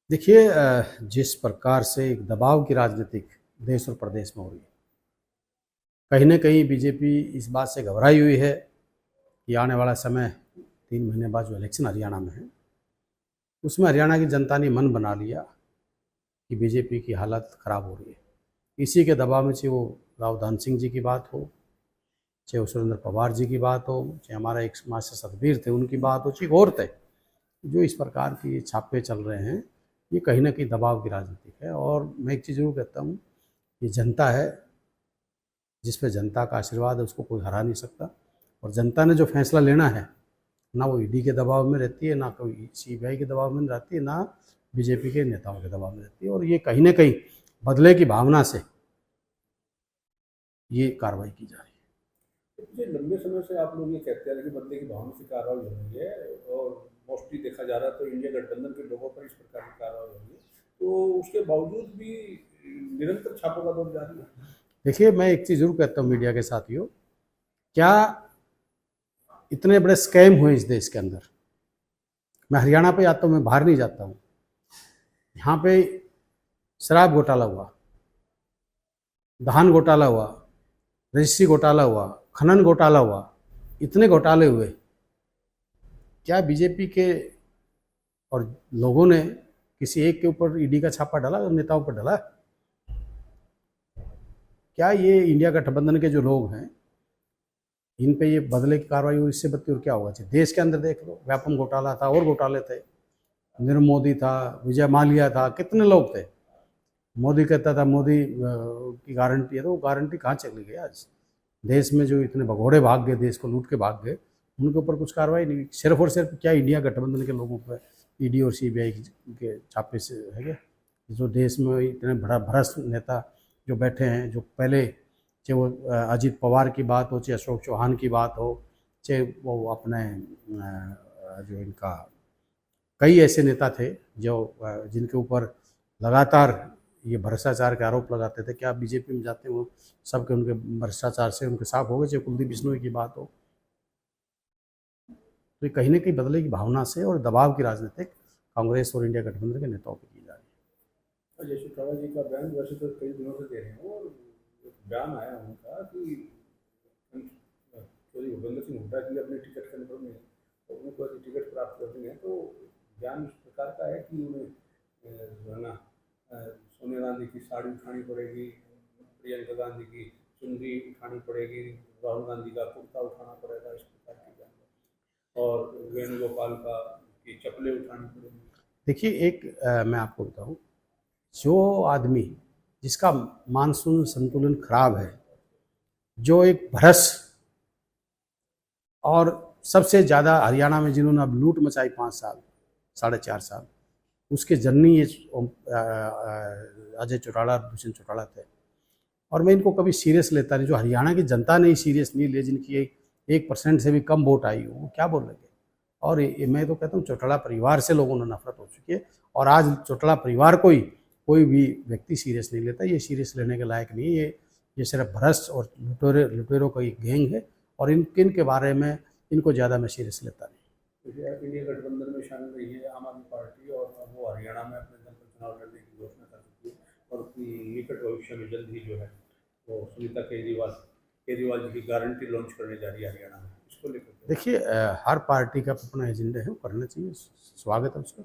देखिए जिस प्रकार से एक दबाव की राजनीतिक देश और प्रदेश में हो रही है, कहीं न कहीं बीजेपी इस बात से घबराई हुई है कि आने वाला समय 3 महीने बाद जो इलेक्शन हरियाणा में है, उसमें हरियाणा की जनता ने मन बना लिया कि बीजेपी की हालत ख़राब हो रही है। इसी के दबाव में चाहे वो राव धन सिंह जी की बात हो, चाहे वो सुरेंद्र पवार जी की बात हो, चाहे हमारा एक समाज से सतबीर थे उनकी बात हो, चाहे और थे, जो इस प्रकार की छापे चल रहे हैं, ये कहीं न कहीं दबाव की राजनीति है। और मैं एक चीज़ ज़रूर कहता हूँ, ये जनता है, जिस पे जनता का आशीर्वाद है उसको कोई हरा नहीं सकता। और जनता ने जो फैसला लेना है, ना वो ईडी के दबाव में रहती है, ना कोई सीबीआई के दबाव में रहती है, ना बीजेपी के नेताओं के दबाव में रहती है। और ये कहीं न कहीं बदले की भावना से ये कार्रवाई की जा रही है। पिछले लंबे समय से आप लोग ये कहते आ रहे हैं कि बदले की भावना से कार्रवाई हो रही है और मोस्टली देखा जा रहा है तो इंडिया गठबंधन के लोगों पर इस प्रकार की कार्रवाई हो रही है, तो उसके बावजूद भी निरंतर छापों का दौर जारी है। देखिए, मैं एक चीज़ ज़रूर कहता हूँ मीडिया के साथियों, क्या इतने बड़े स्कैम हुए इस देश के अंदर? मैं हरियाणा पे आता हूँ, मैं बाहर नहीं जाता हूँ। यहाँ पे शराब घोटाला हुआ, धान घोटाला हुआ, रजिस्ट्री घोटाला हुआ, खनन घोटाला हुआ, इतने घोटाले हुए। क्या बीजेपी के और लोगों ने किसी एक के ऊपर ईडी का छापा डाला और नेताओं पर डाला? क्या ये इंडिया गठबंधन के जो लोग हैं, इन पे ये बदले की कार्रवाई हुई, इससे बदतर क्या होगा? देश के अंदर देख लो, व्यापम घोटाला था और घोटाले थे, नीरव मोदी था, विजय माल्या था, कितने लोग थे। मोदी कहता था मोदी की गारंटी है, तो वो गारंटी कहाँ चली गई? आज देश में जो इतने भगोड़े भाग गए, देश को लूट के भाग गए, उनके ऊपर कुछ कार्रवाई नहीं। सिर्फ और सिर्फ क्या इंडिया गठबंधन के लोगों पर ईडी और सीबीआई के छापे से है क्या? जो देश में इतने बड़ा भ्रष्ट नेता जो बैठे हैं, जो पहले चाहे वो अजीत पवार की बात हो, चाहे अशोक चौहान की बात हो, चाहे वो अपने जो इनका कई ऐसे नेता थे जो जिनके ऊपर लगातार ये भ्रष्टाचार के आरोप लगाते थे। क्या आप बीजेपी में जाते हैं वो सब के उनके भ्रष्टाचार से उनके साफ हो गए? चाहे कुलदीप बिश्नोई की बात हो, तो ये कहीं ना कहीं बदले की भावना से और दबाव की राजनीतिक कांग्रेस और इंडिया गठबंधन के नेताओं की जा रही और जैसे चौटाला जी का बयान वैसे तो कई दिनों से दे रहे हैं और एक बयान आया उनका कि चौधरी भूपेंद्र सिंह हुड्डा की अपने टिकट कंफर्म है तो उनको यदि टिकट प्राप्त करनी है तो बयान इस प्रकार का है कि उन्हें जो है ना सोनिया गांधी की साड़ी उठानी पड़ेगी, प्रियंका गांधी की चुनरी उठानी पड़ेगी, राहुल गांधी का कुर्ता उठाना पड़ेगा, इस प्रकार की बयान और वेणुगोपाल का की चप्पलें उठानी पड़ेगी। है। देखिए, मैं आपको बताऊं, जो आदमी जिसका मानसून संतुलन खराब है, जो एक भ्रष्ट और सबसे ज़्यादा हरियाणा में जिन्होंने अब लूट मचाई 5 साल 4.5 साल, उसके जननी ये अजय चौटाला, दुष्यंत चौटाला थे। और मैं इनको कभी सीरियस लेता नहीं। जो हरियाणा की जनता ने सीरियस नहीं लिया, जिनकी 1% से भी कम वोट आई, वो क्या बोल रहे? और मैं तो कहता हूँ चौटाला परिवार से लोगों ने नफरत हो चुकी है। और आज चौटाला परिवार को ही कोई भी व्यक्ति सीरियस नहीं लेता। ये सीरियस लेने के लायक नहीं है। ये सिर्फ भ्रष्ट और लुटेरों का एक गैंग है। और इनके बारे में इनको ज़्यादा मैं सीरियस लेता नहीं। इंडिया गठबंधन में शामिल रही है आम आदमी पार्टी और अब वो हरियाणा में अपने दम पर चुनाव लड़ने की घोषणा कर सकती है और निकट भविष्य में जल्द ही जो है वो सुनीता केजरीवाल जी की गारंटी लॉन्च करने जा रही है हरियाणा में। इसको लेकर देखिए, हर पार्टी का अपना एजेंडा है, वो करना चाहिए, स्वागत है उसका।